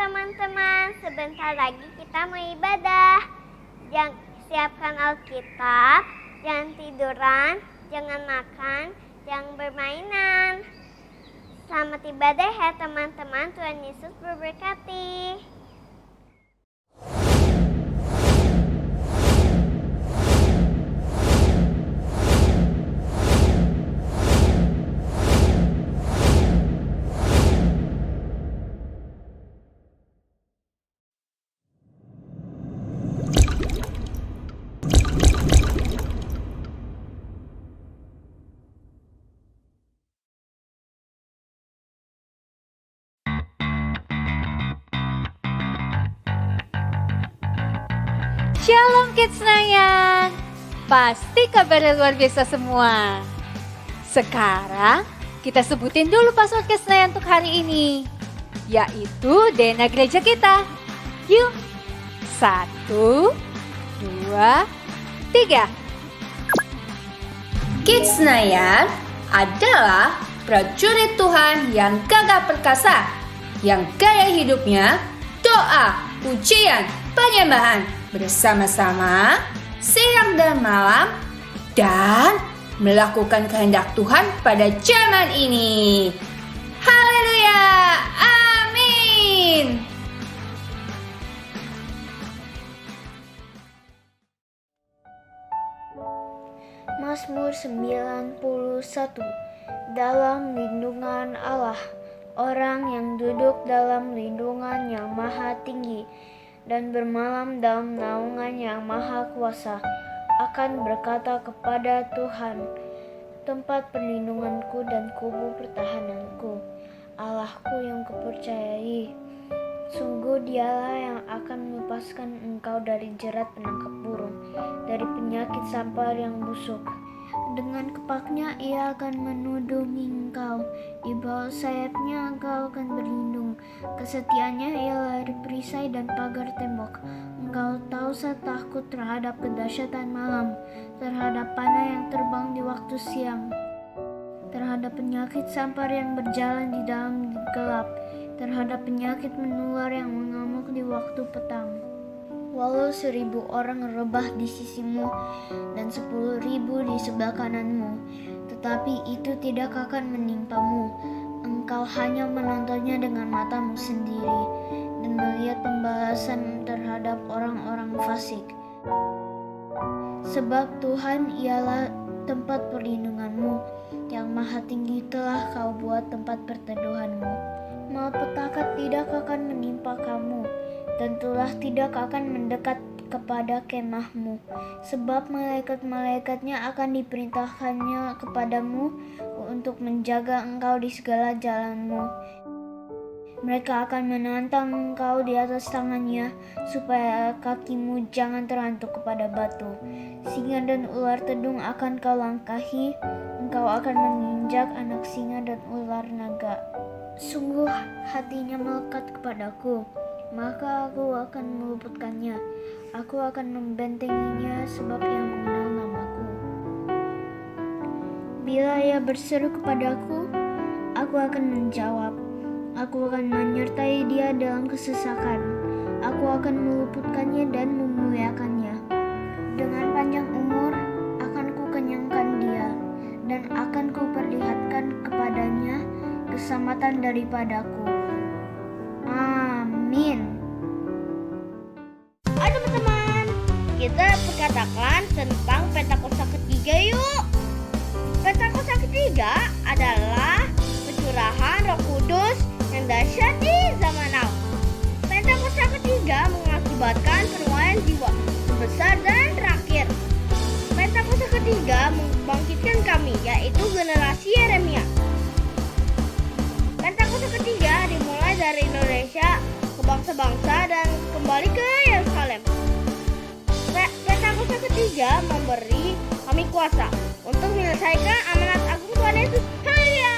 teman-teman, sebentar lagi kita mau ibadah. Jangan siapkan Alkitab, jangan tiduran, jangan makan, jangan bermainan. Selamat ibadah ya teman-teman, Tuhan Yesus berberkati. Shalom Kids Nayang, pasti kabarnya luar biasa semua. Sekarang kita sebutin dulu password Kids Nayang untuk hari ini, yaitu DNA gereja kita. Yuk, 1, 2, 3. Kids Nayang adalah prajurit Tuhan yang gagah perkasa, yang gaya hidupnya doa, pujian, penyembahan bersama-sama siang dan malam dan melakukan kehendak Tuhan pada zaman ini. Haleluya, amin. Mazmur 91. Dalam lindungan Allah, orang yang duduk dalam lindungan yang maha tinggi dan bermalam dalam naungan yang maha kuasa akan berkata kepada Tuhan, tempat perlindunganku dan kubu pertahananku, Allahku yang kupercayai. Sungguh dialah yang akan melepaskan engkau dari jerat penangkap burung, dari penyakit sampar yang busuk. Dengan kepaknya ia akan menudungi engkau, di bawah sayapnya engkau akan berlindung. Kesetiaannya ialah perisai dan pagar tembok. Engkau tak usah takut terhadap kedahsyatan malam, terhadap panah yang terbang di waktu siang, terhadap penyakit sampar yang berjalan di dalam gelap, terhadap penyakit menular yang mengamuk di waktu petang. Walau 1,000 orang rebah di sisimu dan 10,000 di sebelah kananmu, tetapi itu tidak akan menimpamu. Engkau hanya menontonnya dengan matamu sendiri dan melihat pembalasan terhadap orang-orang fasik. Sebab Tuhan ialah tempat perlindunganmu, yang maha tinggi telah kau buat tempat perteduhanmu. Malapetaka tidak akan menimpa kamu, dan tulah tidak akan mendekat kepada kemahmu, sebab malaikat-malaikatnya akan diperintahkannya kepadamu untuk menjaga engkau di segala jalanmu. Mereka akan menantang engkau di atas tangannya, supaya kakimu jangan terhantuk kepada batu. Singa dan ular tedung akan kau langkahi, engkau akan menginjak anak singa dan ular naga. Sungguh hatinya melekat kepadaku, maka aku akan meluputkannya. Aku akan membentenginya sebab ia mengenal namaku. Bila ia berseru kepadaku, aku akan menjawab. Aku akan menyertai dia dalam kesesakan. Aku akan meluputkannya dan memuliakannya. Dengan panjang umur akan kukenyangkan dia, dan akan kuperlihatkan kepadanya keselamatan daripadaku. Amin. Ayo teman-teman, kita perkatakan tentang Pentakosta ketiga yuk. Pentakosta ketiga adalah pencurahan Roh Kudus yang dahsyat di zaman now. Pentakosta ketiga mengakibatkan penuaian jiwa terbesar dan terakhir. Pentakosta ketiga membangkitkan kami, yaitu generasi Yeremia. Pentakosta ketiga dimulai dari Indonesia ke bangsa-bangsa dan kembali ke Yerusalem. Pentakosta ketiga memberi kami kuasa untuk menyelesaikan amanat agung Tuhan Yesus. Haleluya!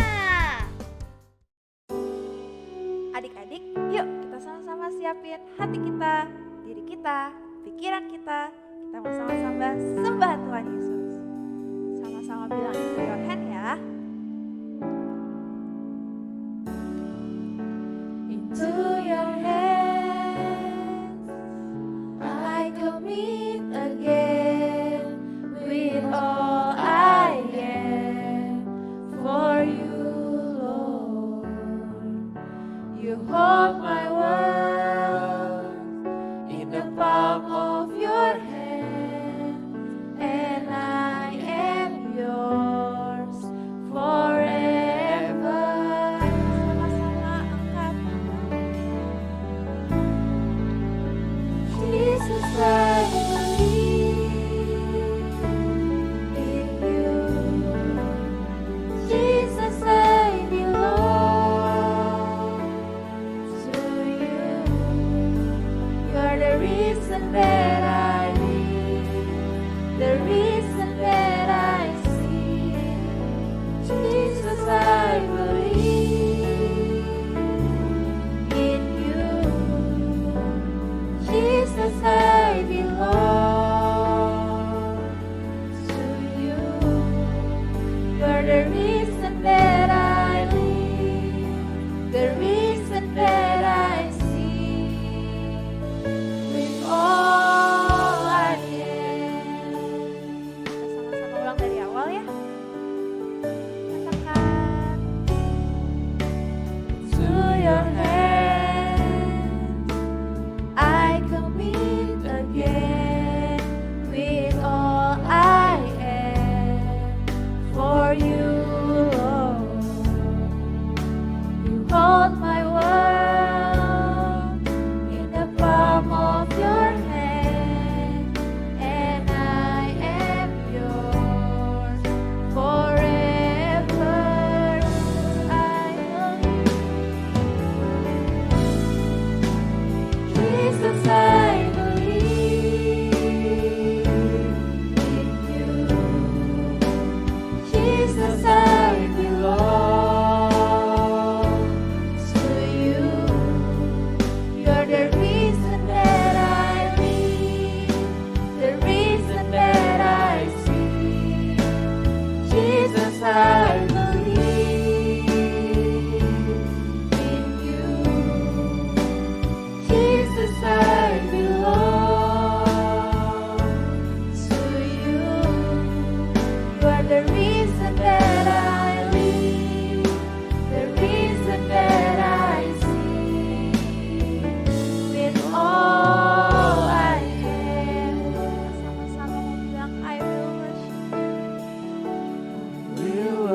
Adik-adik, yuk kita sama-sama siapin hati kita, diri kita, pikiran kita. Kita mau sama-sama sembah Tuhan Yesus. Sama-sama bilang into your hand ya. Into your hand. reason that I live, the reason that I see. Jesus, I believe in you. Jesus, I belong to you. You're the reason that I live, the reason that I see. With all I am. Kita sama-sama ulang dari awal ya. Katakan, to your hands I commit again. With all I am, for you, Lord. You hold my world in the palm of your hand, and I am yours forever. I believe, Jesus, I believe in you. Jesus, I belong to you. You're the reason that I live, the reason that I see. Jesus, I believe in you. Jesus, I belong to you. You are the reason that I live, the reason that I see. With all I am, sama-sama mau bilang I will worship you.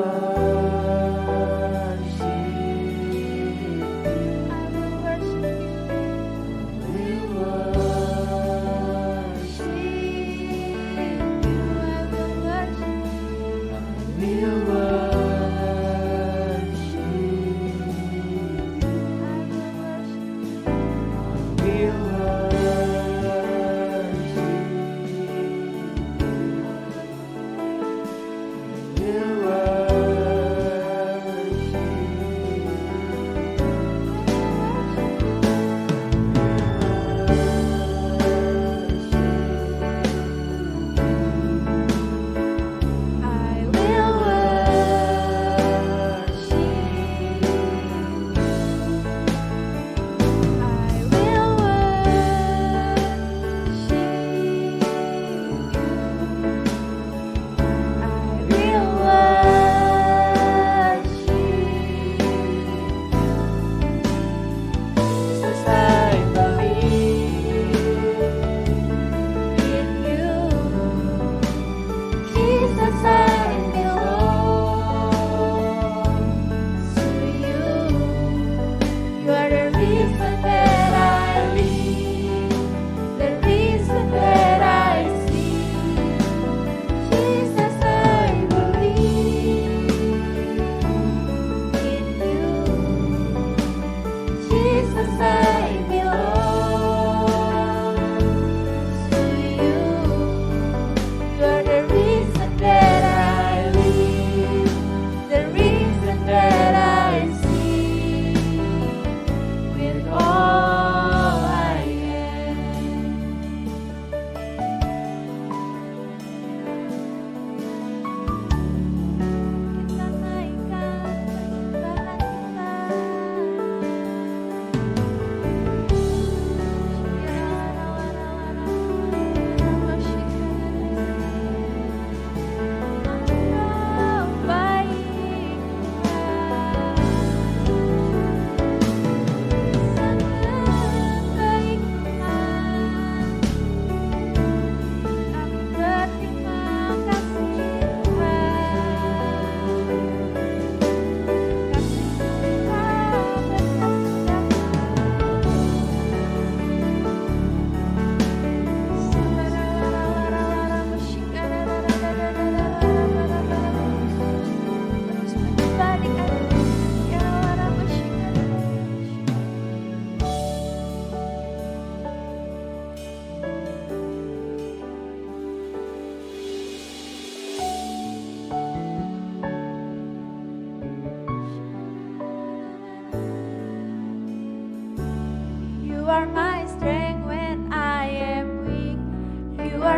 I will worship you. I will worship you. I will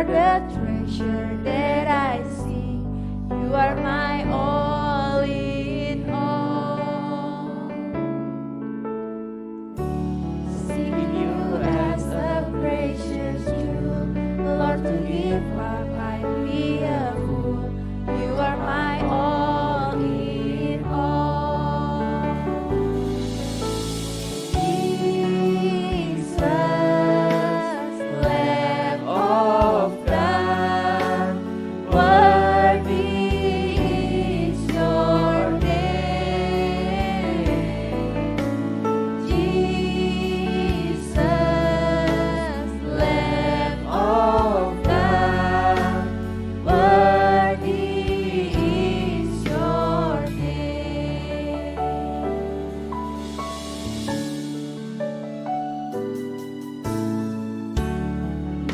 the treasure that I see. You are my all in all. Seeking you as a precious jewel, Lord, to give up I'd be a fool. You are my all in all. Jesus, Lamb of God, worthy is your name. Jesus, Lamb of God, worthy is your name.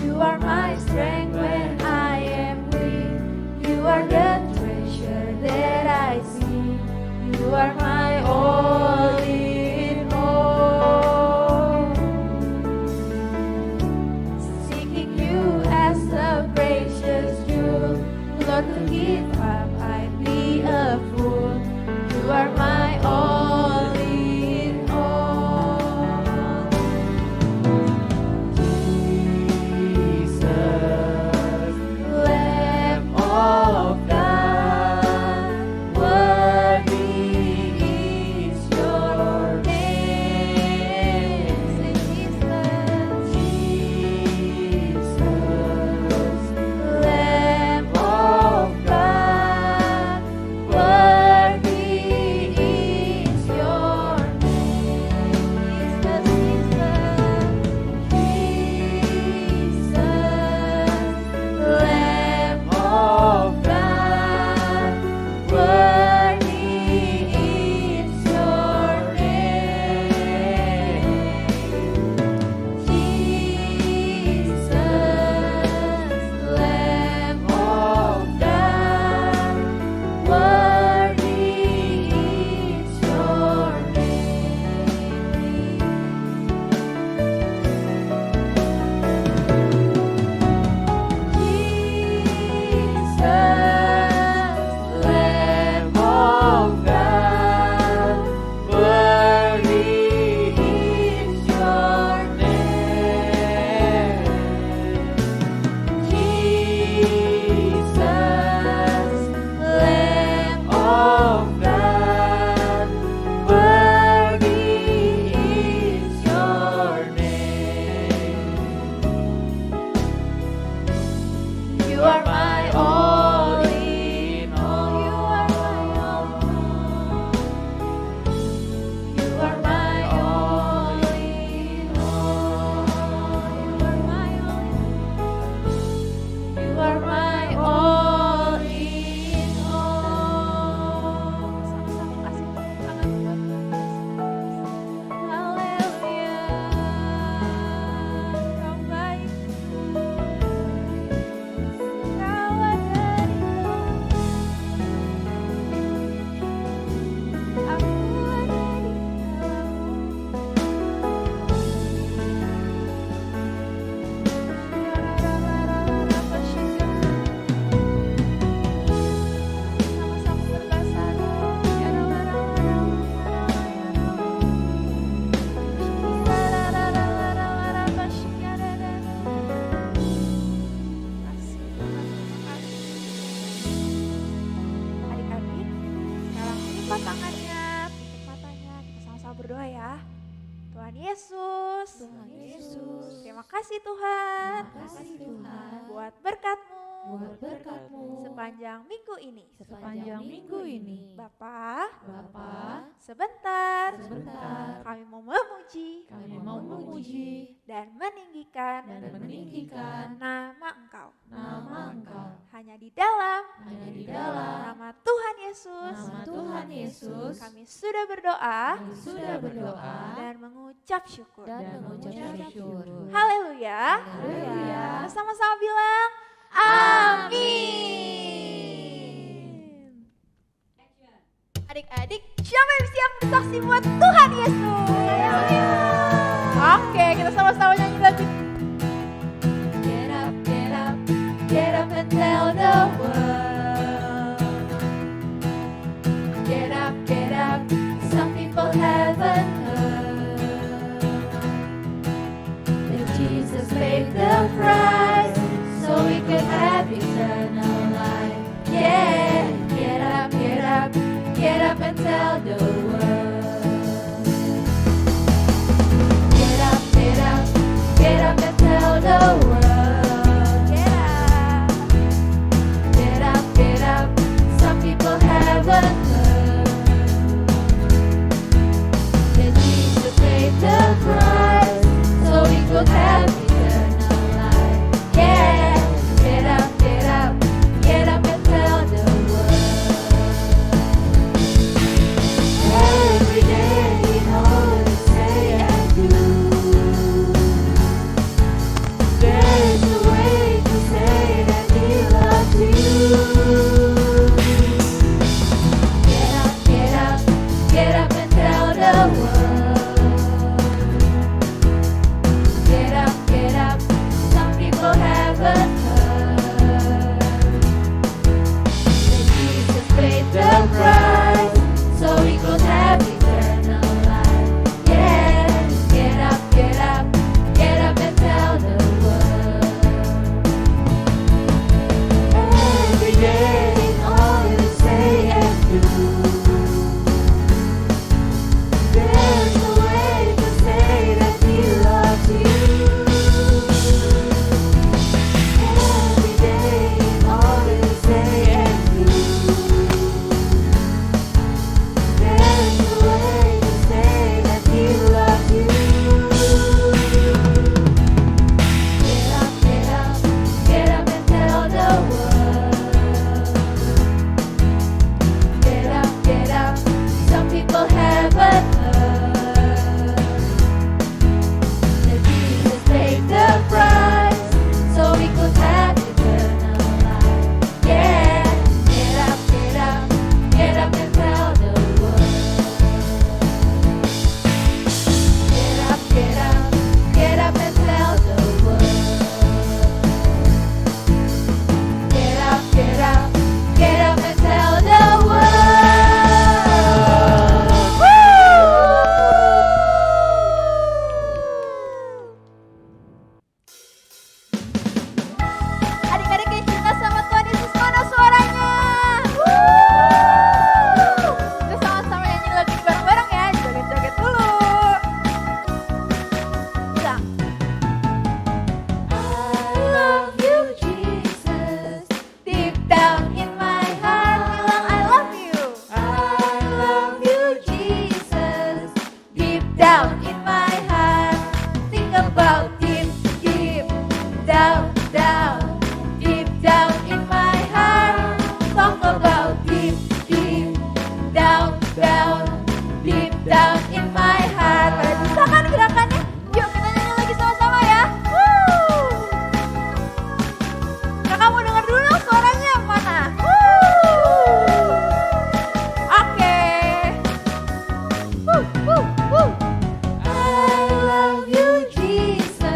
You are my strength when I am weak. You are the treasure that I see. You are my all in all. Seeking you as a precious jewel, Lord, to give up I'd be a fool. You are my all in all. Jesus, Lamb of God, worthy is your name. Say Jesus, Lamb of God, worthy is your name. Jesus, Lamb of God, worthy is your name. Jesus, Lamb of God, worthy is your Jesus, Lamb of God, worthy is your name. Jesus, Lamb of God, worthy is your name. You are my all in all. You are my all in all. You are my all in all. You are my all in all. Sama-sama kasih tepuk tangan buat Tuhan. Haleluya. Kau baik. Kau ada di dalam. Aku ada di sama-sama berbahasa adik-adik, sekarang lipat tangannya, tutup matanya, kita sama-sama berdoa ya. Tuhan Yesus, terima kasih Tuhan, buat berkat-Mu, sepanjang minggu ini. Bapa, sebentar, kami mau memuji, dan meninggikan, nama Engkau. Hanya di dalam, nama Tuhan Yesus, kami sudah berdoa, dan mengucap syukur. Haleluya. Sama-sama bilang amin. Adik-adik, siapa yang siap bersaksi buat Tuhan Yesus? Oke, kita sama-sama nyanyi lagi. Get up, paid the price so we could have eternal life. Yeah, get up, get up, get up and tell the world. Get up, get up, get up and tell the world. Get up, get up, some people haven't heard that Jesus paid the price so we could have eternal life. Yeah, get up, get up, get up and tell the world. Every day in all we say and do, there's a way to say that He loves you. Get up, get up, get up and tell the world. Get up, some people haven't heard that Jesus paid the price so we could have eternal life. Yeah, get up, get up, get up and tell the world. Every day in all you say and do, there's a way to say that He loves you. Every day in all you say and do, there's a way to say that He loves you. Get up, get up, get up and tell the world. Get up, some people haven't heard that Jesus paid the price so we could have eternal life. Yeah, get up, get up, get up and tell the world. Get up, get up, get up and tell the world. Get up, get up, get up and tell the world. Adik-adik yang cinta sama Tuhan Yesus, mana suaranya? Kita sama-sama nyanyi lagu ini bareng-bareng ya. Joget-joget dulu. Bilang. I love you Jesus, deep down in my heart. Bilang I love you. I love you Jesus, deep down in my heart. Think about Him, deep down, down, deep down in my heart. Talk about Him, deep down, down, deep down in my heart. Pada bisa kan gerakannya? Yuk kita nyanyi lagi sama-sama ya. Nah, kamu denger dulu dong suaranya yang mana? Oke. I love you Jesus,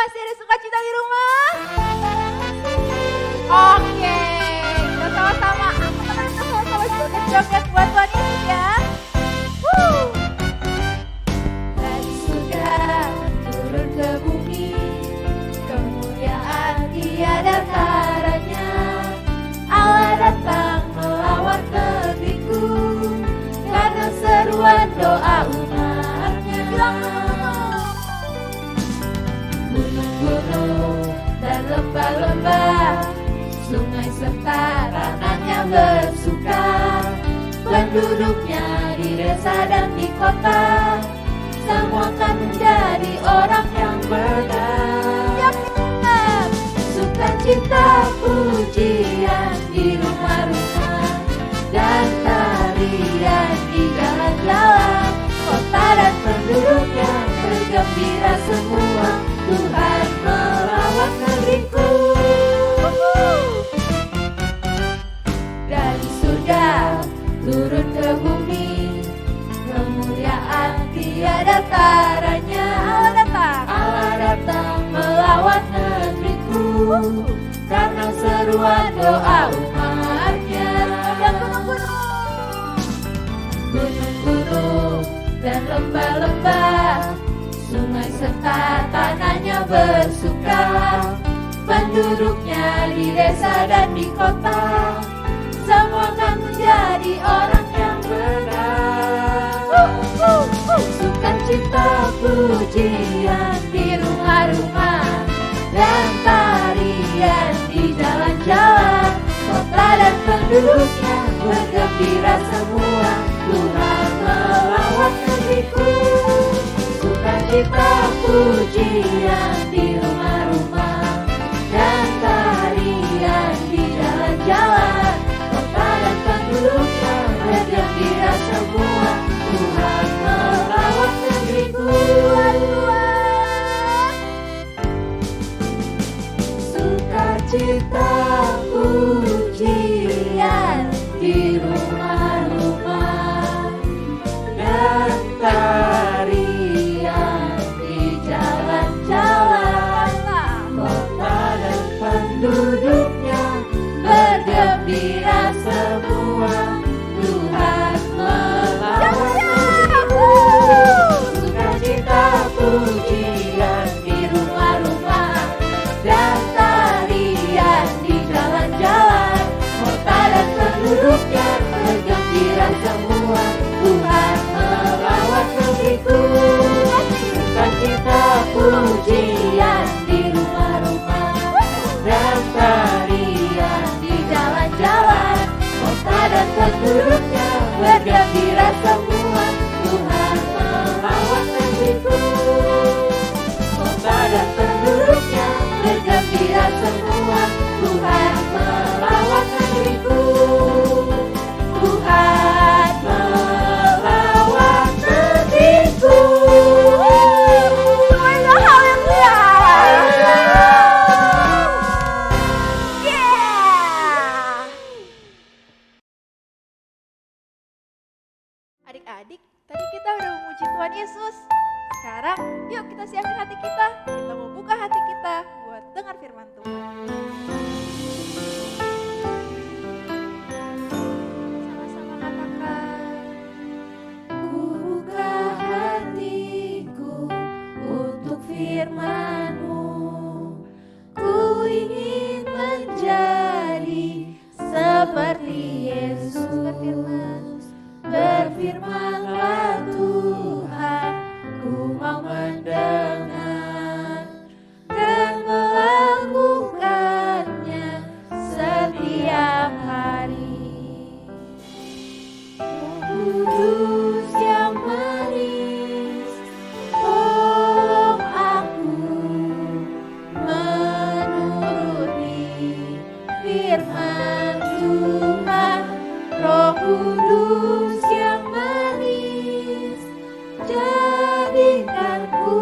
masih ada sukacita di rumah? Oke, kita sama-sama angkat tangan, kita sama-sama joget-joget buat Tuhan Yesus ya. Dari surga turun ke bumi, kemuliaan tiada taranya. Allah datang melawat negeriku, karena seruan doa umatnya. Gunung-gunung dan lembah-lembah, sungai serta tanahnya bersuka. Penduduknya di desa dan di kota, semua akan menjadi orang yang benar. Sukacita pujian di rumah-rumah, dan tarian di jalan-jalan. Kota dan penduduknya bergembira semua, Tuhan melawat negeriku. Dari surga turun ke bumi, kemuliaan tiada taranya. Allah datang melawat negeriku, karena seruan doa umatnya. Gunung-gunung dan lembah-lembah, sungai serta tanahnya bersuka. Penduduknya di desa dan di kota, semua akan menjadi orang yang benar. Sukacita pujian di rumah-rumah, dan tarian di jalan-jalan. Kota dan penduduknya bergembira semua, Tuhan melawat negeriku. Sukacita pujian di rumah-rumah, dan tarian di jalan-jalan. Kota dan penduduknya bergembira semua, Tuhan melawat negeriku. Sukacita pujian di rumah-rumah, dan tarian di jalan-jalan. Kota dan penduduknya bergembira semua, Tuhan melawat negeriku. Sukacita pujian di rumah-rumah, dan tarian di jalan-jalan. Kota dan penduduknya bergembira semua, Tuhan melawat negeriku. Sukacita pujian di rumah-rumah, dan tarian di jalan-jalan. Kota dan penduduknya bergembira semua, Tuhan melawat negeriku. Kota dan penduduknya bergembira semua, Tuhan melawat negeriku. Tuhan melawat negeriku. Adik-adik, tadi kita udah memuji Tuhan Yesus. Sekarang yuk kita siapin hati kita. Kita mau buka hati kita buat dengar firman Tuhan. Sama-sama katakan. Ku buka hatiku untuk firman-Mu. Ku ingin menjadi seperti Yesus. Berfirman-Lah Tuhan, ku mau mendengar dan melakukannya setiap hari. Kudus yang manis, tolong aku menuruti firman Tuhan. Roh Kudus yang manis, jadikanku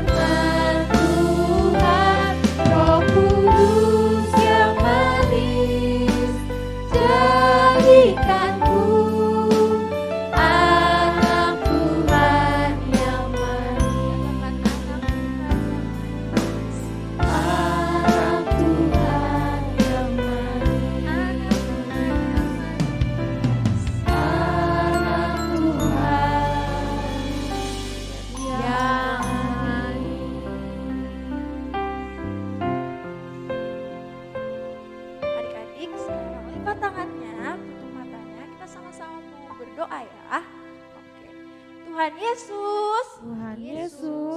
firman Tuhan, Roh Kudus yang manis, jadikanku anak Tuhan yang manis, anak Tuhan yang manis, anak Tuhan yang Adik-adik, sekarang lipat tangannya, tutup matanya, kita sama-sama mau berdoa ya. Oke. Tuhan Yesus,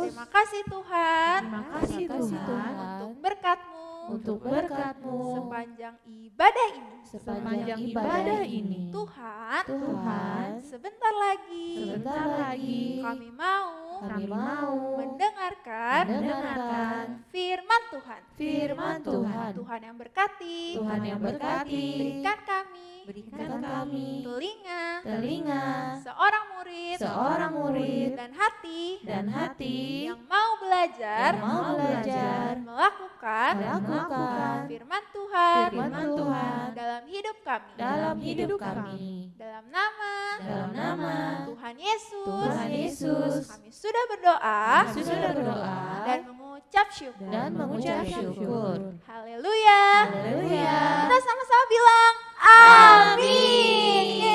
terima kasih Tuhan, untuk berkat-Mu, sepanjang ibadah ini. Tuhan, sebentar lagi kami mau mendengarkan firman Tuhan. Tuhan yang berkati, berikan kami telinga, seorang murid dan hati yang mau belajar, melakukan firman Tuhan dalam hidup kami. Dalam nama Tuhan Yesus, kami sudah berdoa dan mengucap syukur. Haleluya. Kita sama-sama bilang amin.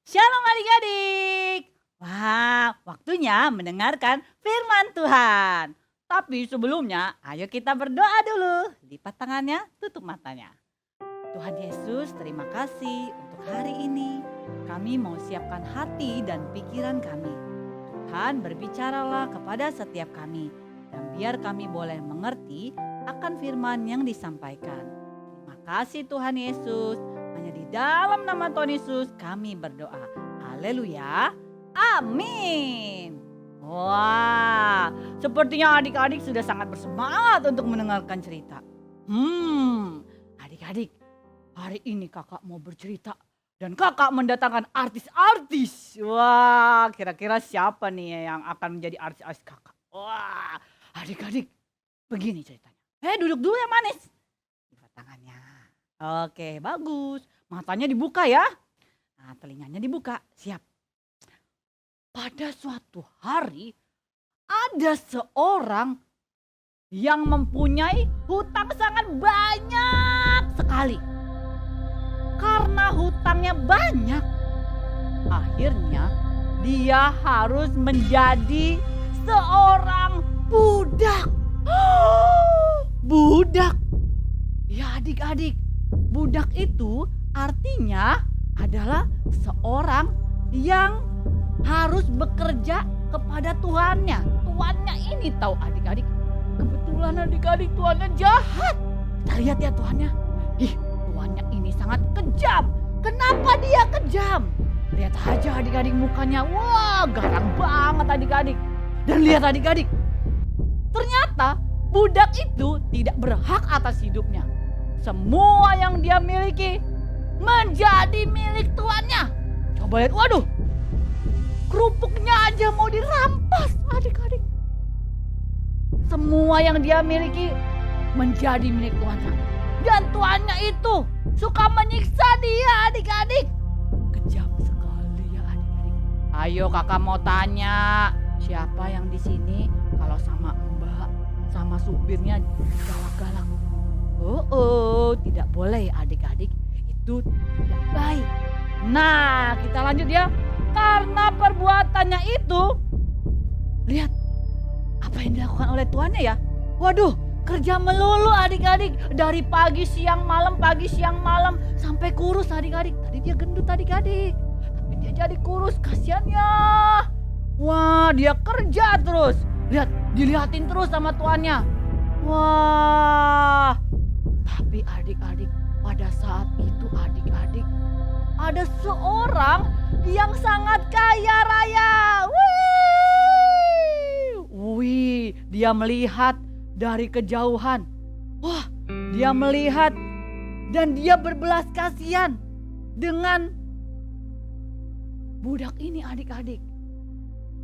Shalom adik-adik. Wah, waktunya mendengarkan firman Tuhan. Tapi sebelumnya, ayo kita berdoa dulu. Lipat tangannya, tutup matanya. Tuhan Yesus, terima kasih untuk hari ini. Kami mau siapkan hati dan pikiran kami. Tuhan, berbicaralah kepada setiap kami. Dan biar kami boleh mengerti akan firman yang disampaikan. Terima kasih Tuhan Yesus. Hanya di dalam nama Tuhan Yesus kami berdoa. Haleluya. Amin. Wah, sepertinya adik-adik sudah sangat bersemangat untuk mendengarkan cerita. Adik-adik, hari ini kakak mau bercerita dan kakak mendatangkan artis-artis. Wah, kira-kira siapa nih yang akan menjadi artis-artis kakak? Wah, adik-adik, begini ceritanya. Duduk dulu ya manis. Lipat tangannya. Oke, bagus. Matanya dibuka ya. Nah, telinganya dibuka. Siap. Pada suatu hari ada seorang yang mempunyai hutang sangat banyak sekali. Karena hutangnya banyak, akhirnya dia harus menjadi seorang budak. Budak. Ya adik-adik, budak itu artinya adalah seorang yang harus bekerja kepada tuannya. Tuannya ini tahu adik-adik. Kebetulan adik-adik tuannya jahat. Kita lihat ya tuannya. Tuannya ini sangat kejam. Kenapa dia kejam? Lihat aja adik-adik mukanya. Wah, garang banget adik-adik. Dan lihat adik-adik. Ternyata budak itu tidak berhak atas hidupnya. Semua yang dia miliki menjadi milik tuannya. Coba lihat, waduh. Kerupuknya aja mau dirampas adik-adik. Semua yang dia miliki menjadi milik tuannya. Dan tuannya itu suka menyiksa dia adik-adik. Kejam sekali ya adik-adik. Ayo kakak mau tanya, siapa yang di sini kalau sama mbak, sama supirnya galak-galak? Tidak boleh adik-adik. Itu tidak baik. Nah, kita lanjut ya. Karena perbuatannya itu, lihat apa yang dilakukan oleh tuannya ya. Waduh, kerja melulu adik-adik. Dari pagi siang malam sampai kurus adik-adik. Tadi dia gendut adik-adik, tapi dia jadi kurus, kasihannya. Wah, dia kerja terus. Lihat, dilihatin terus sama tuannya. Wah, tapi adik-adik, pada saat itu adik-adik, ada seorang yang sangat kaya raya. Wih, dia melihat dari kejauhan. Wah, dia melihat dan dia berbelas kasihan dengan budak ini adik-adik.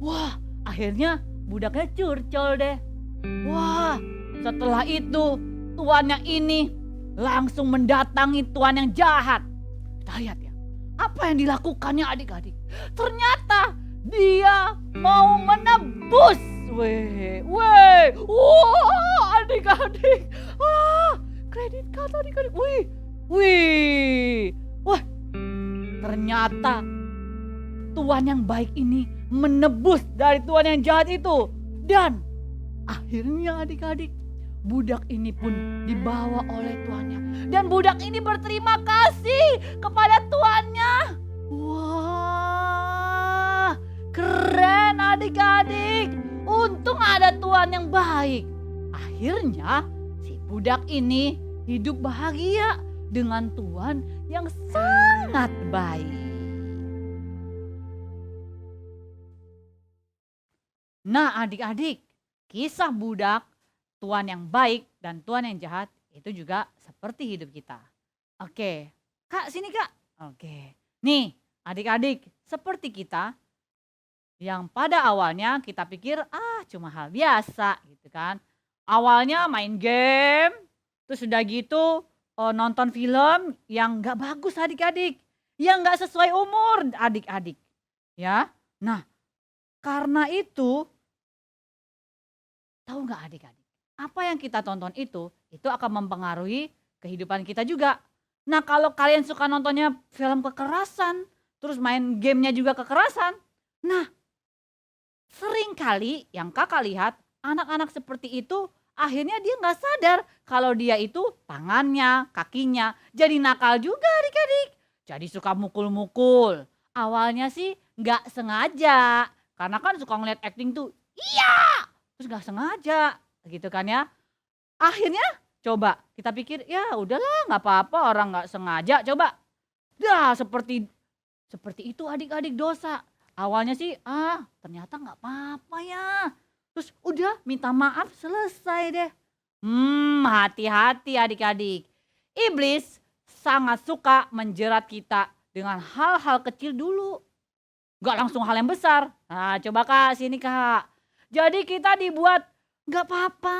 Wah, akhirnya budaknya curcol deh. Wah, setelah itu tuannya ini langsung mendatangi tuan yang jahat. Kita lihat ya, apa yang dilakukannya adik-adik. Ternyata dia mau menebus. Wah, adik-adik. Kredit card adik-adik. Wah, ternyata tuan yang baik ini menebus dari tuan yang jahat itu. Dan akhirnya adik-adik, budak ini pun dibawa oleh tuannya. Dan budak ini berterima kasih kepada tuannya. Wah, keren adik-adik. Untung ada tuan yang baik. Akhirnya si budak ini hidup bahagia dengan tuan yang sangat baik. Nah adik-adik, kisah budak, tuan yang baik dan tuan yang jahat itu juga seperti hidup kita. Oke, Kak sini Kak. Oke, nih adik-adik seperti kita yang pada awalnya kita pikir cuma hal biasa gitu kan. Awalnya main game, terus udah gitu nonton film yang gak bagus adik-adik. Yang gak sesuai umur adik-adik. Ya, nah karena itu, tahu gak adik-adik? Apa yang kita tonton itu akan mempengaruhi kehidupan kita juga. Nah kalau kalian suka nontonnya film kekerasan, terus main gamenya juga kekerasan. Nah sering kali yang kakak lihat anak-anak seperti itu akhirnya dia gak sadar kalau dia itu tangannya, kakinya jadi nakal juga adik-adik. Jadi suka mukul-mukul. Awalnya sih gak sengaja. Karena kan suka ngeliat acting tuh iya. Terus gak sengaja gitu kan ya. Akhirnya coba kita pikir ya udahlah gak apa-apa orang gak sengaja coba. Dah seperti itu adik-adik dosa. Awalnya sih ternyata gak apa-apa ya. Terus udah minta maaf selesai deh. Hati-hati adik-adik. Iblis sangat suka menjerat kita dengan hal-hal kecil dulu. Gak langsung hal yang besar. Nah coba Kak sini Kak. Jadi kita dibuat gak apa-apa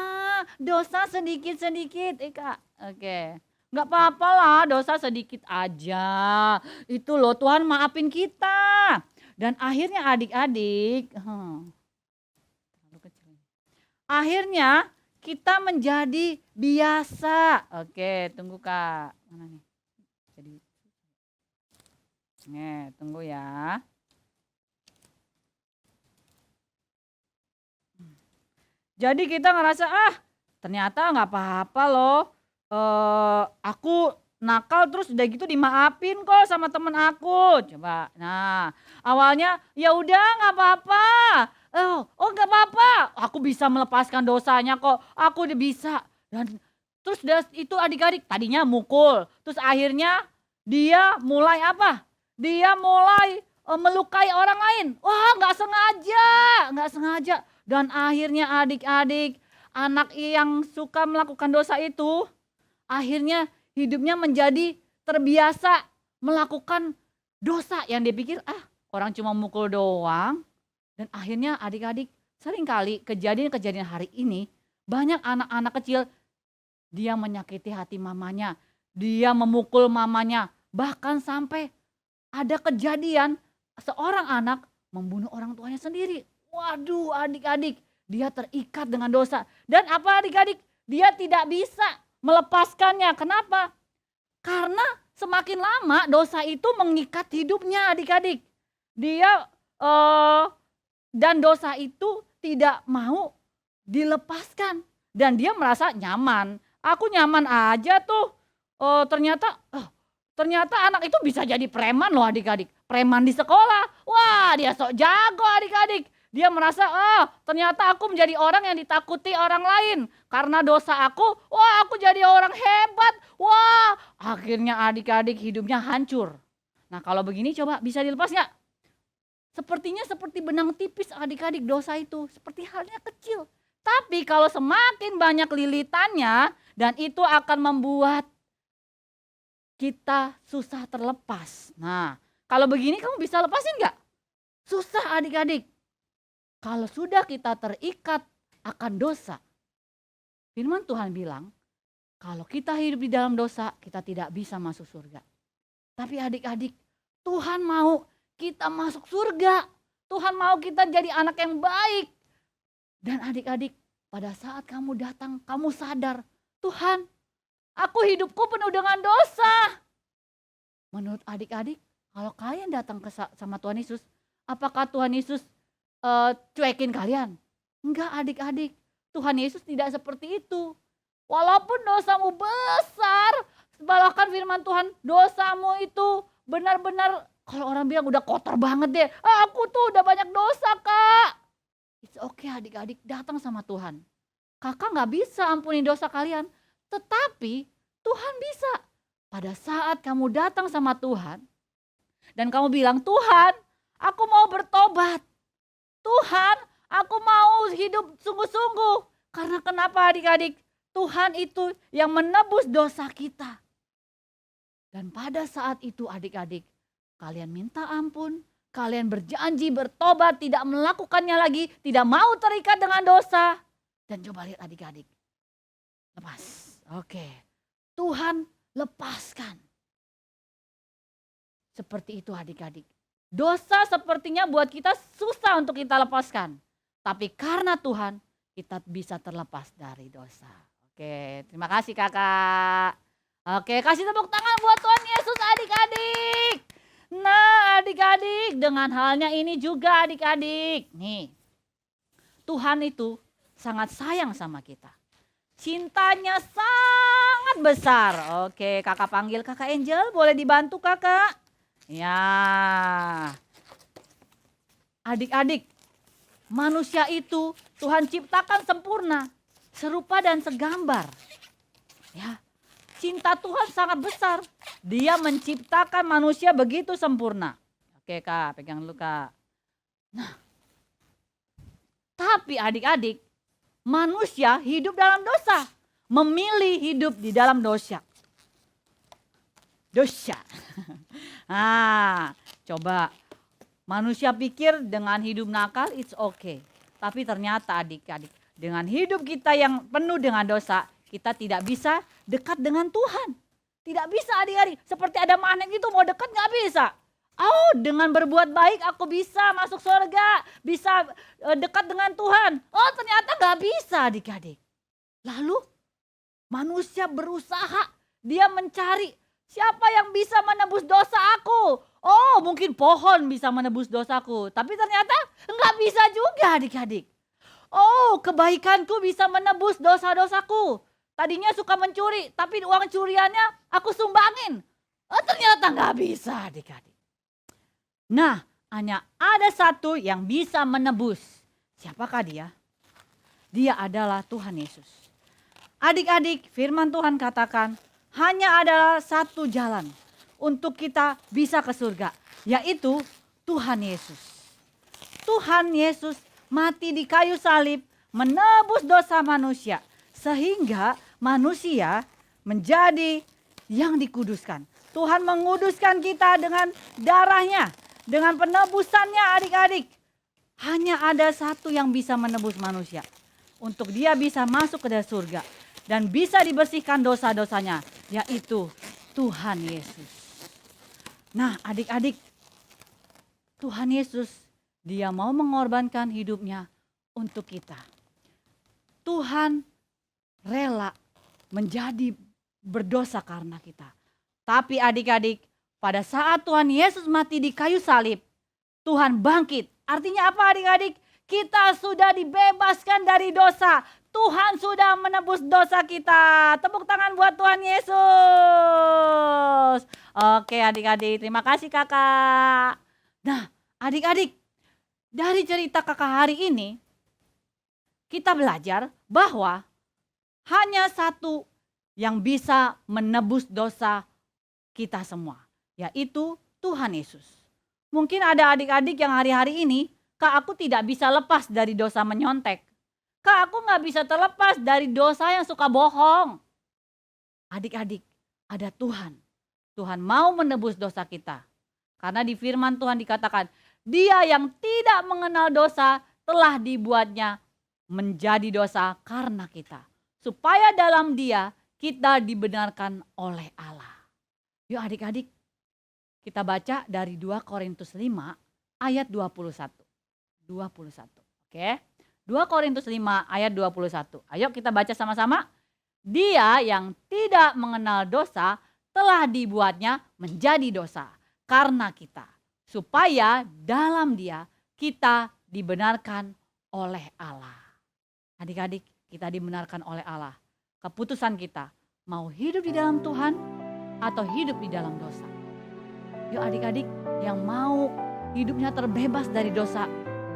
dosa sedikit-sedikit Kak. Oke. Gak apa-apa lah dosa sedikit aja. Itu loh Tuhan maafin kita. Dan akhirnya adik-adik. Akhirnya kita menjadi biasa. Oke tunggu Kak. Mana nih? Nih tunggu ya. Jadi kita ngerasa ternyata nggak apa-apa loh. Aku nakal terus udah gitu dimaafin kok sama temen aku. Coba. Nah awalnya ya udah nggak apa-apa. Oh nggak apa-apa. Aku bisa melepaskan dosanya kok. Aku udah bisa. Dan terus itu adik-adik tadinya mukul. Terus akhirnya dia mulai apa? Dia mulai melukai orang lain. Wah nggak sengaja. Dan akhirnya adik-adik anak yang suka melakukan dosa itu akhirnya hidupnya menjadi terbiasa melakukan dosa yang dia pikir orang cuma mukul doang. Dan akhirnya adik-adik seringkali kejadian-kejadian hari ini banyak anak-anak kecil dia menyakiti hati mamanya, dia memukul mamanya, bahkan sampai ada kejadian seorang anak membunuh orang tuanya sendiri. Waduh adik-adik, dia terikat dengan dosa. Dan apa adik-adik? Dia tidak bisa melepaskannya. Kenapa? Karena semakin lama dosa itu mengikat hidupnya adik-adik. Dia dan dosa itu tidak mau dilepaskan. Dan dia merasa nyaman. Aku nyaman aja tuh. Ternyata anak itu bisa jadi preman loh adik-adik. Preman di sekolah. Wah dia sok jago adik-adik. Dia merasa, ternyata aku menjadi orang yang ditakuti orang lain. Karena dosa aku, aku jadi orang hebat. Wah, akhirnya adik-adik hidupnya hancur. Nah kalau begini coba bisa dilepas gak? Sepertinya seperti benang tipis adik-adik dosa itu. Seperti halnya kecil. Tapi kalau semakin banyak lilitannya, dan itu akan membuat kita susah terlepas. Nah kalau begini kamu bisa lepasin gak? Susah adik-adik. Kalau sudah kita terikat akan dosa. Firman Tuhan bilang, kalau kita hidup di dalam dosa, kita tidak bisa masuk surga. Tapi adik-adik, Tuhan mau kita masuk surga. Tuhan mau kita jadi anak yang baik. Dan adik-adik, pada saat kamu datang, kamu sadar, Tuhan, aku hidupku penuh dengan dosa. Menurut adik-adik, kalau kalian datang sama Tuhan Yesus, apakah Tuhan Yesus cuekin kalian? Enggak adik-adik, Tuhan Yesus tidak seperti itu. Walaupun dosamu besar, bahkan firman Tuhan, dosamu itu benar-benar, kalau orang bilang udah kotor banget deh, aku tuh udah banyak dosa kak. It's okay adik-adik, datang sama Tuhan. Kakak gak bisa ampuni dosa kalian, tetapi Tuhan bisa. Pada saat kamu datang sama Tuhan, dan kamu bilang, Tuhan, aku mau bertobat. Tuhan, aku mau hidup sungguh-sungguh. Karena kenapa adik-adik? Tuhan itu yang menebus dosa kita. Dan pada saat itu adik-adik, kalian minta ampun, kalian berjanji bertobat, tidak melakukannya lagi, tidak mau terikat dengan dosa. Dan coba lihat adik-adik, lepas. Oke, Tuhan lepaskan. Seperti itu adik-adik. Dosa sepertinya buat kita susah untuk kita lepaskan. Tapi karena Tuhan, kita bisa terlepas dari dosa. Oke, terima kasih kakak. Oke, kasih tepuk tangan buat Tuhan Yesus adik-adik. Nah adik-adik, dengan halnya ini juga adik-adik. Nih, Tuhan itu sangat sayang sama kita. Cintanya sangat besar. Oke, kakak panggil kakak Angel, boleh dibantu kakak? Ya, adik-adik, manusia itu Tuhan ciptakan sempurna, serupa dan segambar. Ya, cinta Tuhan sangat besar. Dia menciptakan manusia begitu sempurna. Oke kak, pegang dulu kak. Nah, tapi adik-adik, manusia hidup dalam dosa. Memilih hidup di dalam dosa. Dosa. Nah, coba manusia pikir dengan hidup nakal it's okay. Tapi ternyata adik-adik, dengan hidup kita yang penuh dengan dosa, kita tidak bisa dekat dengan Tuhan. Tidak bisa adik-adik, seperti ada magnet gitu, mau dekat gak bisa. Oh, dengan berbuat baik aku bisa masuk surga, bisa dekat dengan Tuhan. Oh, ternyata gak bisa adik-adik. Lalu manusia berusaha, dia mencari siapa yang bisa menebus dosa aku. Oh, mungkin pohon bisa menebus dosaku, tapi ternyata gak bisa juga adik-adik. Oh, kebaikanku bisa menebus dosa-dosaku. Tadinya suka mencuri, tapi uang curiannya aku sumbangin. Oh, ternyata gak bisa adik-adik. Nah, hanya ada satu yang bisa menebus. Siapakah dia? Dia adalah Tuhan Yesus. Adik-adik, firman Tuhan katakan, hanya adalah satu jalan untuk kita bisa ke surga, yaitu Tuhan Yesus. Tuhan Yesus mati di kayu salib, menebus dosa manusia, sehingga manusia menjadi yang dikuduskan. Tuhan menguduskan kita dengan darahnya, dengan penebusannya adik-adik. Hanya ada satu yang bisa menebus manusia. Untuk dia bisa masuk ke dalam surga. Dan bisa dibersihkan dosa-dosanya, yaitu Tuhan Yesus. Nah adik-adik, Tuhan Yesus dia mau mengorbankan hidupnya untuk kita. Tuhan rela menjadi berdosa karena kita. Tapi adik-adik, pada saat Tuhan Yesus mati di kayu salib, Tuhan bangkit. Artinya apa adik-adik? Kita sudah dibebaskan dari dosa. Tuhan sudah menebus dosa kita. Tepuk tangan buat Tuhan Yesus. Oke adik-adik, terima kasih kakak. Nah adik-adik, dari cerita kakak hari ini, kita belajar bahwa hanya satu yang bisa menebus dosa kita semua, yaitu Tuhan Yesus. Mungkin ada adik-adik yang hari-hari ini, kak aku tidak bisa lepas dari dosa menyontek. Kak aku gak bisa terlepas dari dosa yang suka bohong. Adik-adik, ada Tuhan. Tuhan mau menebus dosa kita. Karena di firman Tuhan dikatakan, Dia yang tidak mengenal dosa telah dibuatnya menjadi dosa karena kita. Supaya dalam dia kita dibenarkan oleh Allah. Yuk adik-adik, kita baca dari 2 Korintus 5 ayat 21. 21, oke? 2 Korintus 5 ayat 21. Ayo kita baca sama-sama. Dia yang tidak mengenal dosa telah dibuatnya menjadi dosa karena kita. Supaya dalam dia kita dibenarkan oleh Allah. Adik-adik, kita dibenarkan oleh Allah. Keputusan kita mau hidup di dalam Tuhan atau hidup di dalam dosa. Yuk adik-adik yang mau hidupnya terbebas dari dosa,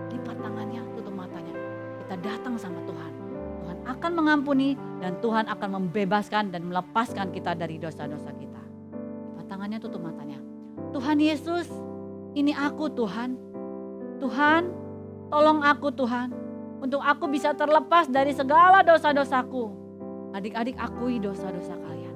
lipat tangannya, tutup matanya. Kita datang sama Tuhan. Tuhan akan mengampuni dan Tuhan akan membebaskan dan melepaskan kita dari dosa-dosa kita. Lipat tangannya, tutup matanya. Tuhan Yesus, ini aku Tuhan. Tuhan, tolong aku Tuhan. Untuk aku bisa terlepas dari segala dosa-dosaku. Adik-adik akui dosa-dosa kalian.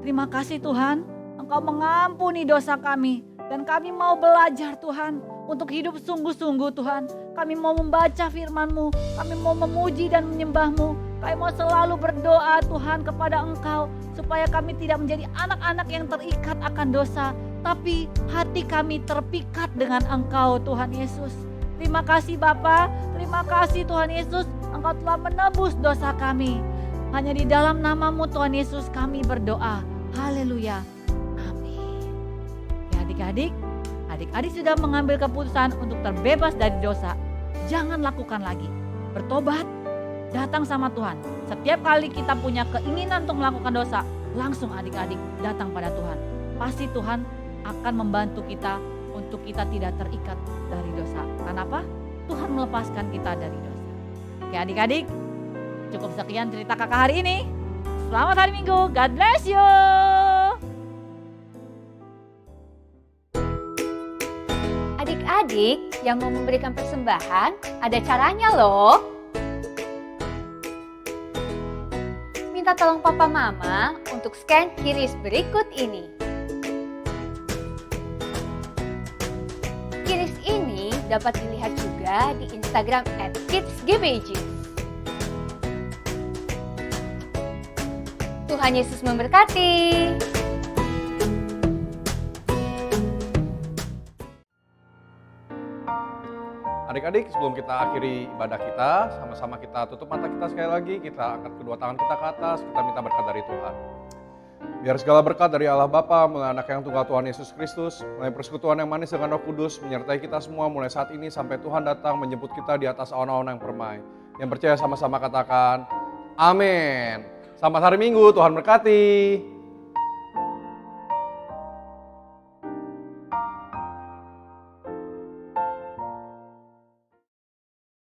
Terima kasih Tuhan, Engkau mengampuni dosa kami. Dan kami mau belajar Tuhan, untuk hidup sungguh-sungguh Tuhan. Kami mau membaca firman-Mu, kami mau memuji dan menyembah-Mu. Kami mau selalu berdoa Tuhan kepada Engkau, supaya kami tidak menjadi anak-anak yang terikat akan dosa. Tapi hati kami terpikat dengan Engkau Tuhan Yesus. Terima kasih Bapa, terima kasih Tuhan Yesus, Engkau telah menebus dosa kami. Hanya di dalam nama-Mu Tuhan Yesus kami berdoa. Haleluya. Amin. Ya adik-adik sudah mengambil keputusan untuk terbebas dari dosa. Jangan lakukan lagi. Bertobat, datang sama Tuhan. Setiap kali kita punya keinginan untuk melakukan dosa, langsung adik-adik datang pada Tuhan. Pasti Tuhan akan membantu kita untuk kita tidak terikat dari dosa. Kenapa? Tuhan melepaskan kita dari dosa. Oke adik-adik, cukup sekian cerita kakak hari ini. Selamat hari Minggu, God bless you. Adik-adik yang mau memberikan persembahan, ada caranya loh. Minta tolong papa mama untuk scan QRIS berikut ini. QRIS ini dapat dilihat juga di Instagram @kidsgbg. Tuhan Yesus memberkati. Adik-adik, sebelum kita akhiri ibadah kita, sama-sama kita tutup mata kita sekali lagi, kita angkat kedua tangan kita ke atas, kita minta berkat dari Tuhan. Biar segala berkat dari Allah Bapa, melalui anak yang tunggal Tuhan Yesus Kristus, melalui persekutuan yang manis dengan Roh Kudus, menyertai kita semua mulai saat ini sampai Tuhan datang menjemput kita di atas awan-awan yang permai. Yang percaya sama-sama katakan, amin. Selamat hari Minggu, Tuhan berkati.